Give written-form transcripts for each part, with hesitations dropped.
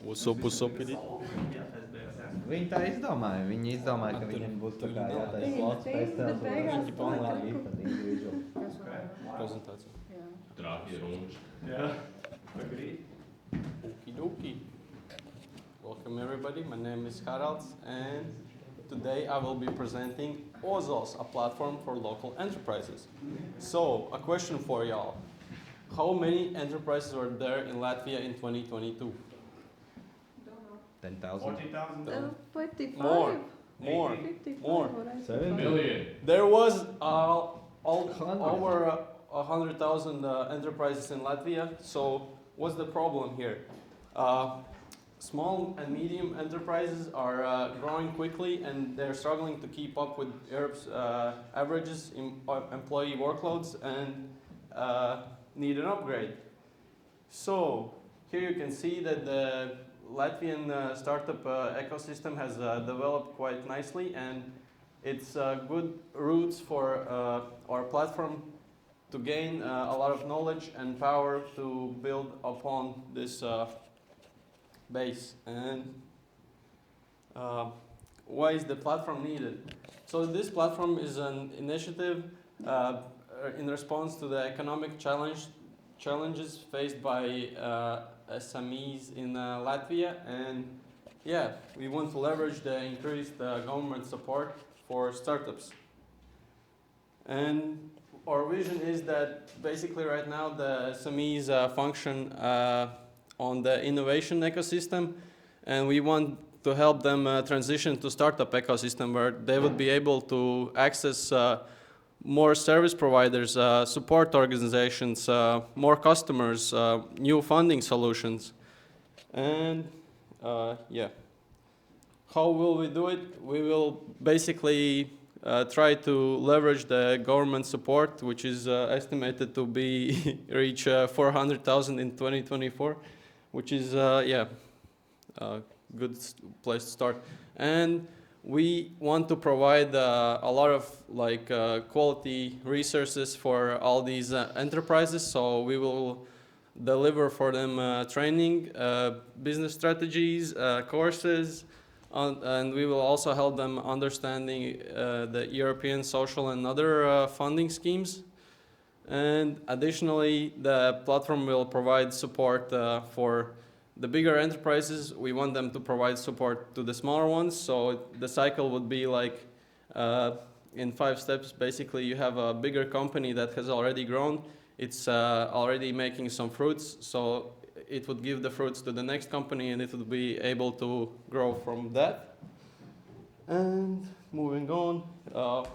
Uzsopiri. Viņi tā izdomāja. Viņi izdomāja, ka viņiem būs tā kā jātaisa lots festivāls, un viņi panāca gifta individual. Prezentācija. Trāpīja runš. Jā. Agrīt. Okidoki. Welcome everybody, my name is Haralds and today I will be presenting Ozos, a platform for local enterprises. So, a question for y'all. How many enterprises were there in Latvia in 2022? 10,000. 40,000. more. 7 Million. There was over 100,000 enterprises in Latvia. So what's the problem here? Small and medium enterprises are growing quickly and they're struggling to keep up with Europe's averages in employee workloads and need an upgrade. So here you can see that the Latvian startup ecosystem has developed quite nicely, and it's good roots for our platform to gain a lot of knowledge and power to build upon this base. And why is the platform needed? So this platform is an initiative in response to the economic challenges faced by SMEs in Latvia, and yeah, we want to leverage the increased government support for startups. And our vision is that basically right now the SMEs function on the innovation ecosystem, and we want to help them transition to startup ecosystem where they would be able to access more service providers, support organizations, more customers, new funding solutions. And yeah, how will we do it? We will basically try to leverage the government support, which is estimated to be reach 400,000 in 2024, which is yeah, a good place to start. And we want to provide a lot of quality resources for all these enterprises. So we will deliver for them training, business strategies, courses, and we will also help them understanding the European social and other funding schemes. And additionally, the platform will provide support for the bigger enterprises. We want them to provide support to the smaller ones. So the cycle would be like in 5 steps. Basically, you have a bigger company that has already grown. It's already making some fruits. So it would give the fruits to the next company and it would be able to grow from that. And moving on,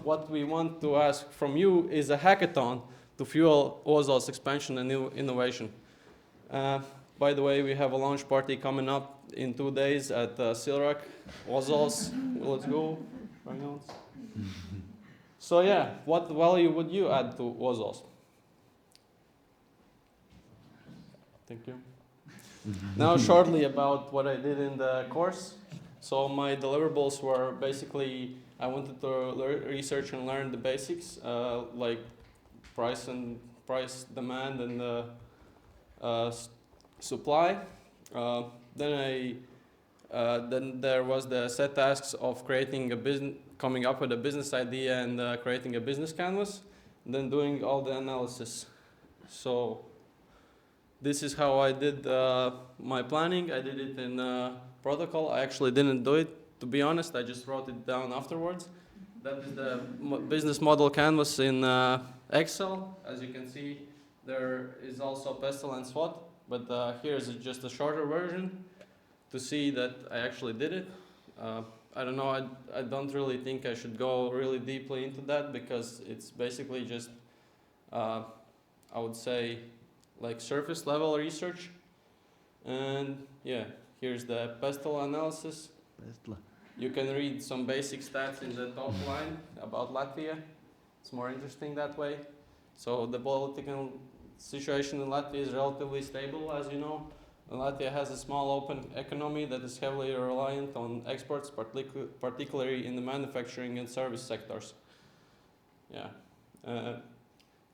what we want to ask from you is a hackathon to fuel Ozol's expansion and new innovation. By the way, we have a launch party coming up in 2 days at Silrak, Ozol's. Let's go. So yeah, what value would you add to Ozol's? Thank you. Now shortly about what I did in the course. So my deliverables were basically, I wanted to research and learn the basics, like price, demand, and supply. Then there was the set tasks of creating a business, coming up with a business idea and creating a business canvas, and then doing all the analysis. So this is how I did my planning. I did it in protocol. I actually didn't do it, to be honest. I just wrote it down afterwards. That is the business model canvas in Excel. As you can see, there is also Pestle and SWOT. But here's just a shorter version to see that I actually did it. I don't know, I don't really think I should go really deeply into that because it's basically just, I would say, like surface level research. And yeah, here's the Pestle analysis. You can read some basic stats in the top line about Latvia. It's more interesting that way. So the political situation in Latvia is relatively stable, as you know. Latvia has a small open economy that is heavily reliant on exports, particularly in the manufacturing and service sectors. Yeah.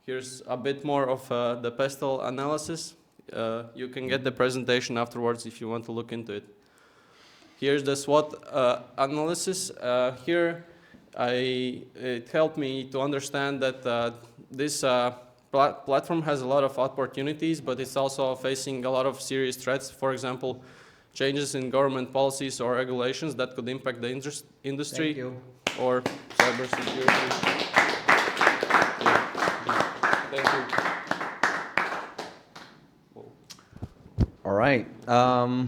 Here's a bit more of the Pestle analysis. You can get the presentation afterwards if you want to look into it. Here's the SWOT analysis. Here, it helped me to understand that this platform has a lot of opportunities, but it's also facing a lot of serious threats. For example, changes in government policies or regulations that could impact the industry. Thank you. Or cybersecurity. Thank you. All right. Okay.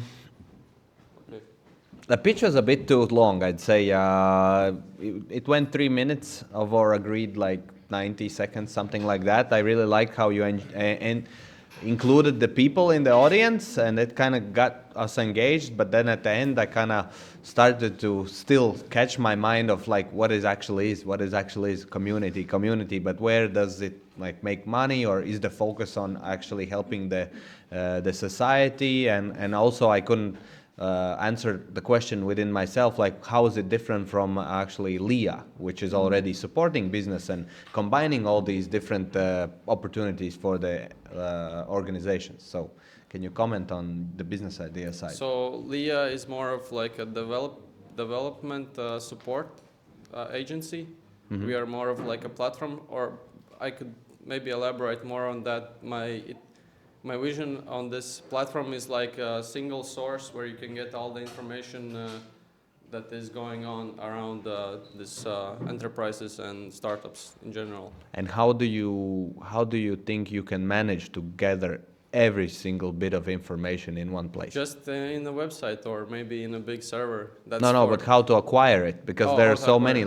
The pitch was a bit too long, I'd say. It went 3 minutes of our agreed 90 seconds, something like that. I really like how you included the people in the audience, and it kind of got us engaged. But then at the end, I kind of started to still catch my mind of what is actually community. But where does it make money, or is the focus on actually helping the society? And also I couldn't answer the question within myself, how is it different from actually LIA, which is already supporting business and combining all these different opportunities for the organizations. So can you comment on the business idea side? So LIA is more of a development support agency. Mm-hmm. We are more of a platform, or I could maybe elaborate more on that. My vision on this platform is a single source where you can get all the information that is going on around this enterprises and startups in general. And how do you think you can manage to gather every single bit of information in one place? Just in a website or maybe in a big server. That's but how to acquire it? Because there are so many,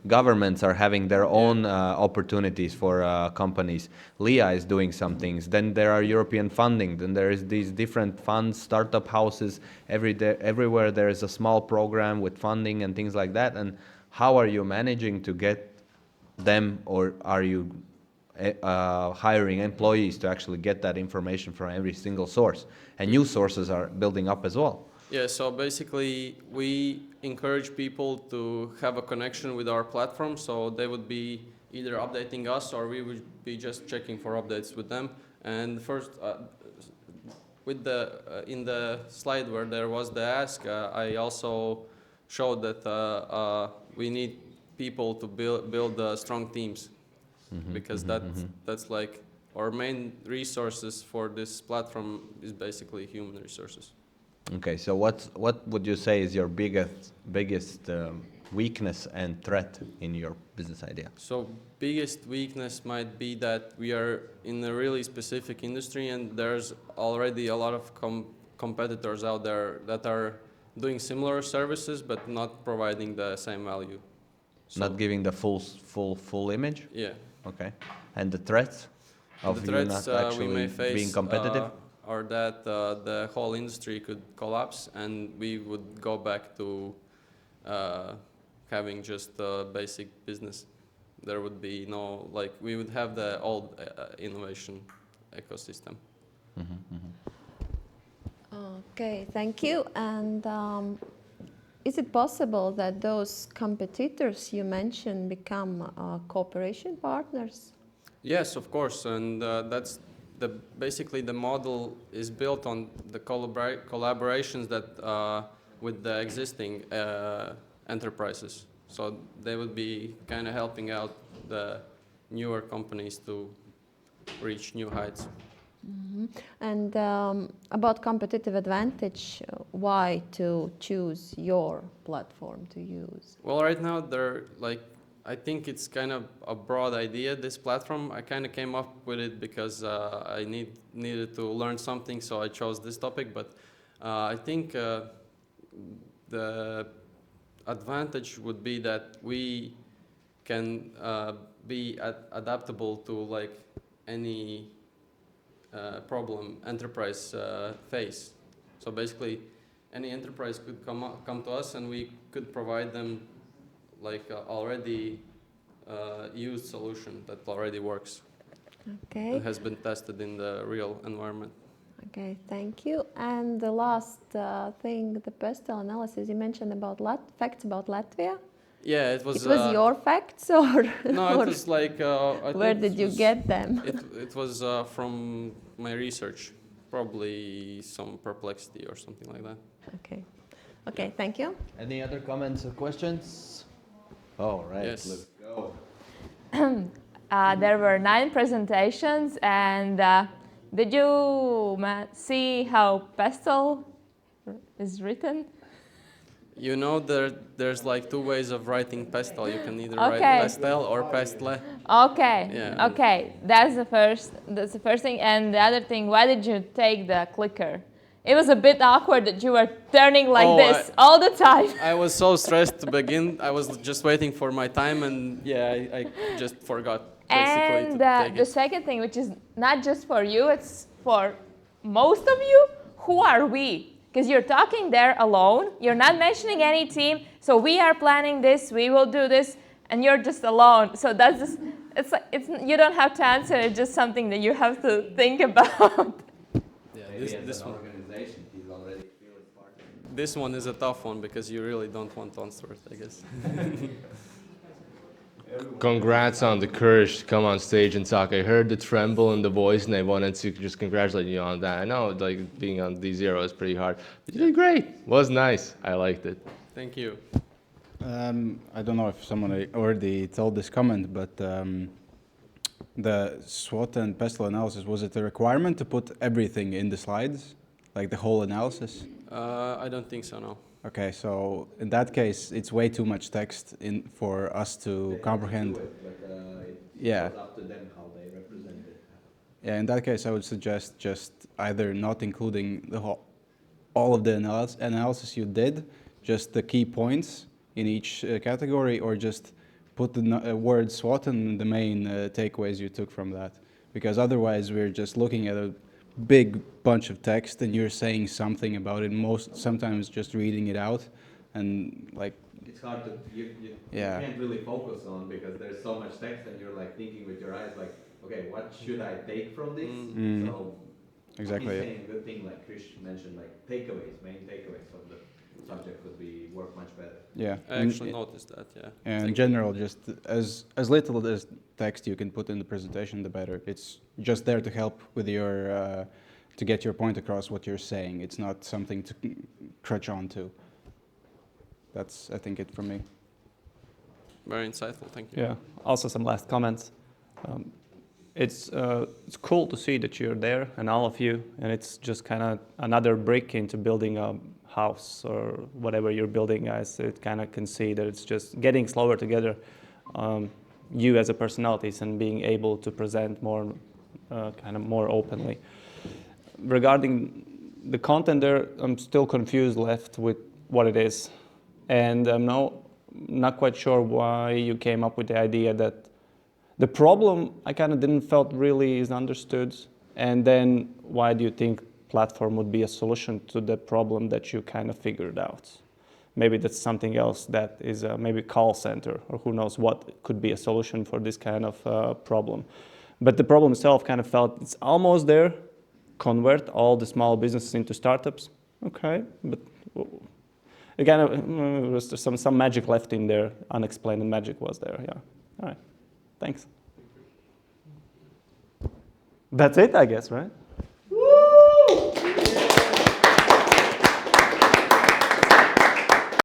governments are having their own opportunities for companies. LIA is doing some things. Then there are European funding. Then there is these different funds, startup houses. Everywhere there is a small program with funding and things like that. And how are you managing to get them, or are you hiring employees to actually get that information from every single source? And new sources are building up as well. Yeah, so basically we encourage people to have a connection with our platform, so they would be either updating us or we would be just checking for updates with them. And first, with in the slide where there was the ask, I also showed that we need people to build strong teams. Mm-hmm, because that's our main resources for this platform is basically human resources. Okay, so what would you say is your biggest weakness and threat in your business idea? So biggest weakness might be that we are in a really specific industry and there's already a lot of competitors out there that are doing similar services but not providing the same value. So not giving the full image? Yeah. Okay. And the threats of you not actually we may face, being competitive? Or that the whole industry could collapse and we would go back to having just a basic business. There would be no, we would have the old innovation ecosystem. Mm-hmm, mm-hmm. Okay, thank you. And is it possible that those competitors you mentioned become cooperation partners? Yes, of course, and that's basically the model is built on the collaborations that with the existing enterprises. So they would be kind of helping out the newer companies to reach new heights. Mm-hmm. And about competitive advantage, why to choose your platform to use? Well, right now I think it's kind of a broad idea, this platform. I kind of came up with it because I needed to learn something, so I chose this topic. But I think the advantage would be that we can be adaptable to any problem enterprise face. So basically, any enterprise could come to us and we could provide them already used solution that already works. Okay. And has been tested in the real environment. Okay, thank you. And the last thing, the postal analysis, you mentioned about facts about Latvia. Yeah, it was. It was your facts, or no? or It was I where think did you get them? It was from my research. Probably some perplexity or something like that. Okay. Okay, thank you. Any other comments or questions? All right, Yes. let's go. There were 9 presentations, and did you see how pastel is written? You know, there's like 2 ways of writing pastel. You can either write Okay. pastel or pastel. Okay, Yeah. okay, that's the first thing. And the other thing, why did you take the clicker? It was a bit awkward that you were turning like Oh, this all the time. I was so stressed to begin. I was just waiting for my time, and yeah, I just forgot basically And to take the it. second thing, which is not just for you, it's for most of you, who are we? Because you're talking there alone, you're not mentioning any team, so we are planning this, we will do this, and you're just alone. So that's just, you don't have to answer, it's just something that you have to think about. Yeah, Maybe as this an one. organization, he's already feeling part of it. This one is a tough one because you really don't want to answer it, I guess. Congrats on the courage to come on stage and talk. I heard the tremble in the voice, and I wanted to just congratulate you on that. I know, like, being on D0 is pretty hard, but you did great. Was nice. I liked it. Thank you. I don't know if someone already told this comment, but the SWOT and pestle analysis, was it a requirement to put everything in the slides, like the whole analysis? I don't think so, no. Okay, so in that case, it's way too much text for us to comprehend. Yeah. It's up to them how they represent it. Yeah, in that case, I would suggest just either not including all of the analysis you did, just the key points in each category, or just put the word SWOT and the main takeaways you took from that. Because otherwise, we're just looking at a big bunch of text, and you're saying something about it. Sometimes just reading it out, and like. It's hard to, you Yeah. can't really focus on because there's so much text and you're like thinking with your eyes like, okay, what should I take from this? Mm. So Exactly. he's saying a good thing like Chris mentioned, like main takeaways from the subject would work much better. Yeah. I actually noticed that, yeah. And in Thank you. general, just as little as text you can put in the presentation, the better. It's just there to help with your, to get your point across what you're saying. It's not something to crutch onto. That's, I think, it from me. Very insightful, thank you. Yeah. Also, some last comments. It's cool to see that you're there, and all of you, and it's just kind of another brick into building a house or whatever you're building, guys. It kind of can see that it's just getting slower together. You as a personalities and being able to present more, kind of more openly. Regarding the content there, I'm still confused left with what it is. And I'm not quite sure why you came up with the idea that the problem I kind of didn't felt really is understood. And then why do you think platform would be a solution to the problem that you kind of figured out? Maybe that's something else that is maybe call center, or who knows what could be a solution for this kind of problem. But the problem itself kind of felt it's almost there. Convert all the small businesses into startups. Okay, but again, was some magic left in there. Unexplained magic was there. Yeah. All right. Thanks. That's it, I guess, right?